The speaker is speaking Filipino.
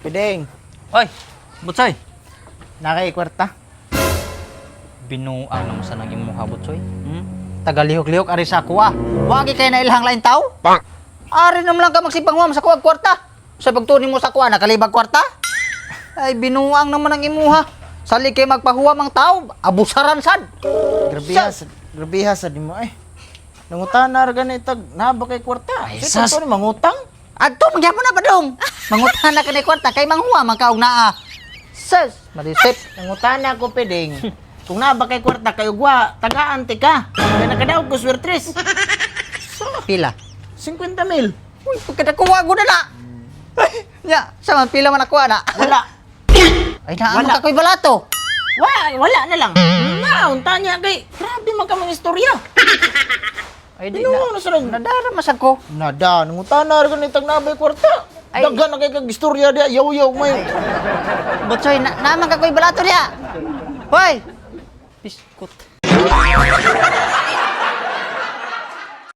Pideng, Oy, Butsoy. nakay-kwarta. Binuang naman sa nang imuha, Butsoy. Tagalihok-lihok ari sa kuha. Wagi kay na ilhang lain tao. Ari naman lang ka magsipangwam sa kuha kwarta. Sa pagtunin mo sa kuha nakalibag kwarta. Ay binuang naman ang imuha. Sali kay magpahuwam ang tao, abusaran sad. Grabiha sa di mo eh. Nangutan na raga na itag naba kay kwarta. Ay, Sa sas. ito ni mangutang. Adto magyapon na padong. Mangutan na kanay kwarta kay manghuwam ang kaog naa. Sus, marisip. Nangutan na ako Pideng. Kung naba kay kwarta kayo gwa, tagaan ti ka. Kaya nakadaog ko swertres. Pila. 50,000. Uy, pagkatakuha ko na na. Ay, nya, sa man pila man nakuha na. Wala. Ay, naa Wala. man kakoy balato. Wala na lang. Naunta niya kay. Grabe man ka mga istorya. Ay, di Ano na. na sarang Nadara masag ko. nada, nangutan na raga na itag naba kay kwarta. Ay. Daghan na kay kag istorya dia, yaw-yaw may. Butsoy, naman kakoy balato niya. Hoy! Biskut.